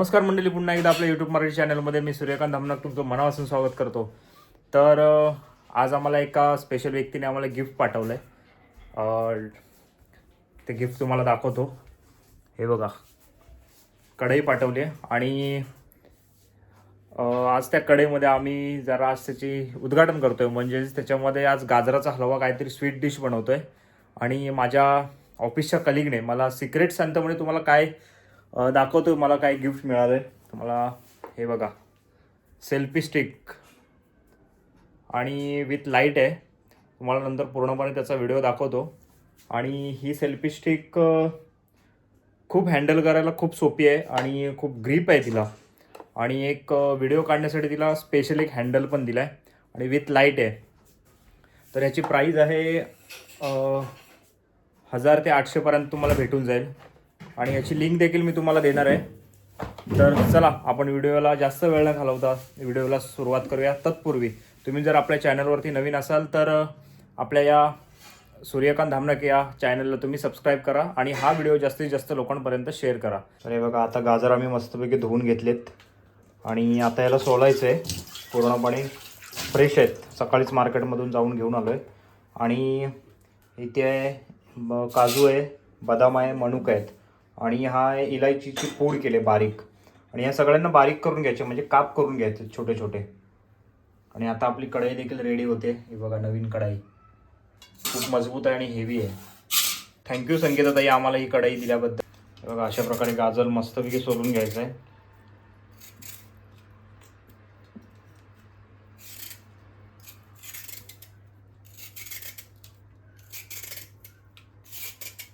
नमस्कार मंडळी, पुन्हा एकदा आपल्या यूट्यूब मराठी चॅनलमध्ये मी सूर्यकांत धामणक तुमचं मनापासून स्वागत करतो. तर आज आम्हाला एका स्पेशल व्यक्तीने आम्हाला गिफ्ट पाठवलं आहे. ते गिफ्ट तुम्हाला दाखवतो. हे बघा, कढई पाठवली आहे आणि आज त्या कढईमध्ये आम्ही जरा आज त्याची उद्घाटन करतो आहे. म्हणजेच त्याच्यामध्ये आज गाजराचा हलवा काहीतरी स्वीट डिश बनवतो आहे. आणि माझ्या ऑफिसच्या कलिगने मला सिक्रेट सांगतो तुम्हाला काय दाखवतो, मला काय गिफ्ट मिळालं आहे तुम्हाला. हे बघा, सेल्फी स्टिक आणि विथ लाईट आहे. तुम्हाला नंतर पूर्णपणे त्याचा व्हिडिओ दाखवतो. आणि ही सेल्फी स्टिक खूप हँडल करायला खूप सोपी आहे आणि खूप ग्रीप आहे तिला. आणि एक व्हिडिओ काढण्यासाठी तिला स्पेशल एक हँडल पण दिला आहे आणि विथ लाईट आहे. तर याची प्राईस आहे 1000 ते 800पर्यंत तुम्हाला भेटून जाईल. आणि याची लिंक देखील मी तुम्हाला देणार आहे. तर चला, आपण व्हिडिओला जास्त वेळ न घालवता व्हिडिओला सुरुवात करूया. तत्पूर्वी तुम्ही जर आपल्या चॅनलवरती नवीन असाल तर आपल्या या सूर्यकांत धामणक या चॅनलला तुम्ही सबस्क्राईब करा आणि हा व्हिडिओ जास्तीत जास्त लोकांपर्यंत शेअर करा. तर हे बघा, आता गाजर आम्ही मस्तपैकी धुवून घेतलेत आणि आता याला सोलायचं आहे. पूर्णपणे फ्रेश आहेत, सकाळीच मार्केटमधून जाऊन घेऊन आलो आहे. आणि इथे आहे काजू आहे, बदाम आहे, मनुका आहेत आणि हा आहे इलायचीची पूड केले बारीक. आणि या सगळ्यांना बारीक करून घ्यायचे, म्हणजे काप करून घ्यायचे छोटे छोटे. आणि आता आपली कढई देखील रेडी होते. हे बघा, नवीन कढई खूप मजबूत आहे आणि हेवी आहे. थँक्यू संगीताताई आम्हाला ही कढई दिल्याबद्दल. हे बघा, अशा प्रकारे गाजर मस्तपैकी सोलून घ्यायचं आहे.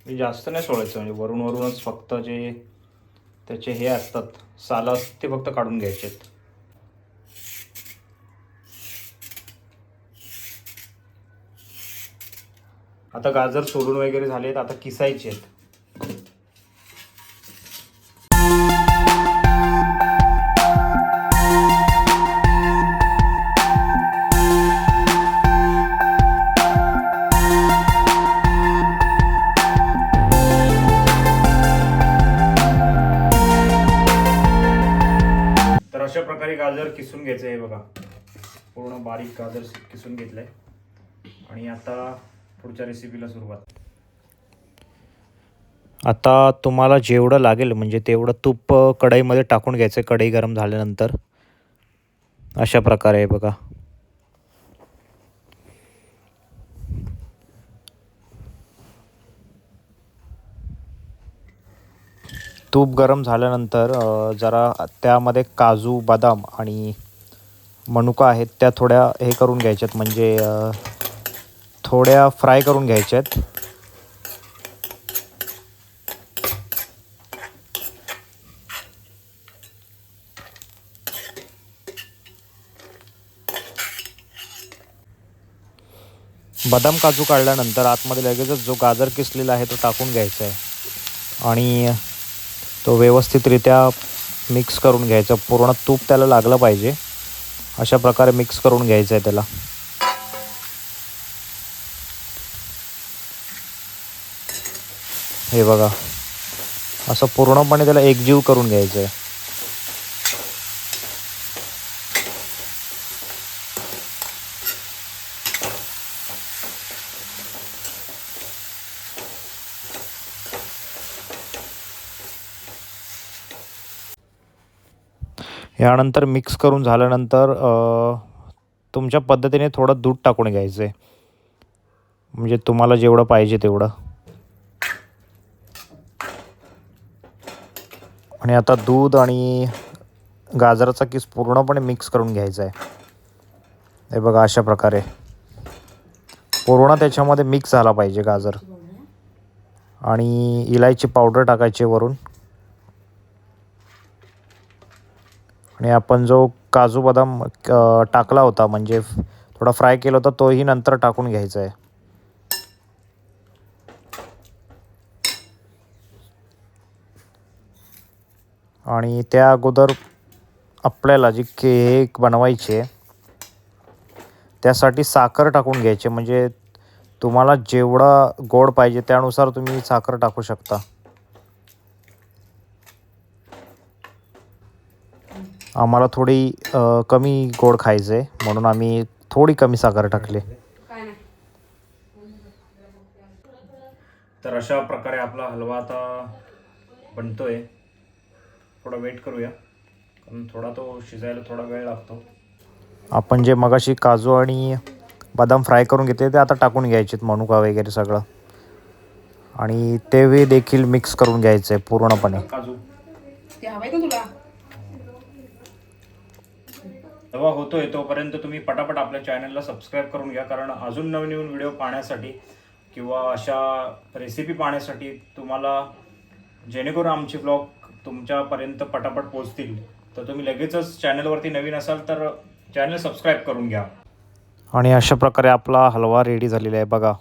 जास्त नाही सोडायचं, म्हणजे वरून वरूनच फक्त जे त्याचे हे असतात सालं असतात ते फक्त काढून घ्यायचे आहेत. आता गाजर सोलून वगैरे झालेत, आता किसायचे आहेत. तर अशा प्रकारे गाजर किसून घ्यायचं आहे. बघा, पूर्ण बारीक गाजर किसून घेतलंय. आणि आता पुढच्या रेसिपीला सुरुवात. आता तुम्हाला जेवढं लागेल म्हणजे तेवढं तूप कढईमध्ये टाकून घ्यायचं. कढई गरम झाल्यानंतर अशा प्रकारे आहे बघा. तूप गरम झाल्यानंतर जरा त्यामध्ये काजू, बदाम आणि मनुका आहेत त्या थोड्या हे करून घ्यायच्यात, म्हणजे थोड्या फ्राय करून घ्यायच्यात. बदाम काजू काढल्यानंतर आतमध्ये लगेचच जो गाजर किसलेला आहे तो टाकून घ्यायचा आहे आणि तो व्यवस्थितरित्या मिक्स करून घ्यायचा. पूर्ण तूप त्याला लागलं पाहिजे, अशा प्रकारे मिक्स करून घ्यायचं आहे त्याला. हे बघा, असं पूर्णपणे त्याला एकजीव करून घ्यायचं आहे. यानंतर मिक्स करून झाल्यानंतर तुमच्या पद्धतीने थोडं दूध टाकून घ्यायचं आहे, म्हणजे तुम्हाला जेवढं पाहिजे तेवढं. आणि आता दूध आणि गाजराचा किस पूर्णपणे मिक्स करून घ्यायचा आहे. हे बघा, अशा प्रकारे पूर्ण त्याच्यामध्ये मिक्स झाला पाहिजे गाजर. आणि इलायची पावडर टाकायची वरून. आणि आपण जो काजू बदाम टाकला होता, म्हणजे थोडा फ्राय केला होता, तोही नंतर टाकून घ्यायचा आहे. आणि त्या अगोदर आपल्याला जी केक बनवायची आहे त्यासाठी साखर टाकून घ्यायची, म्हणजे तुम्हाला जेवढा गोड पाहिजे त्यानुसार तुम्ही साखर टाकू शकता. आम्हाला थोडी कमी गोड खायचं आहे म्हणून आम्ही थोडी कमी साखर टाकली. तर अशा प्रकारे आपला हलवा आता बनतोय. थोडा वेट करूया कारण थोडा तो शिजायला थोडा वेळ लागतो. आपण जे मगाशी काजू आणि बदाम फ्राय करून घेतले ते आता टाकून घ्यायचे, मनुका वगैरे सगळं, आणि ते देखील मिक्स करून घ्यायचं आहे पूर्णपणे. काजू हलवा होतोय तोपर्यंत तुम्ही पटापट आपल्या चॅनलला सबस्क्राईब करून घ्या, कारण अजून नवीन नवीन व्हिडिओ पाहण्यासाठी किंवा अशा रेसिपी पाहण्यासाठी तुम्हाला, जेणेकरून आमचे ब्लॉग तुमच्यापर्यंत पटापट पोहोचतील, तर तुम्ही लगेचच चॅनलवरती नवीन असाल तर चॅनल सबस्क्राईब करून घ्या. आणि अशा प्रकारे आपला हलवा रेडी झालेला आहे बघा.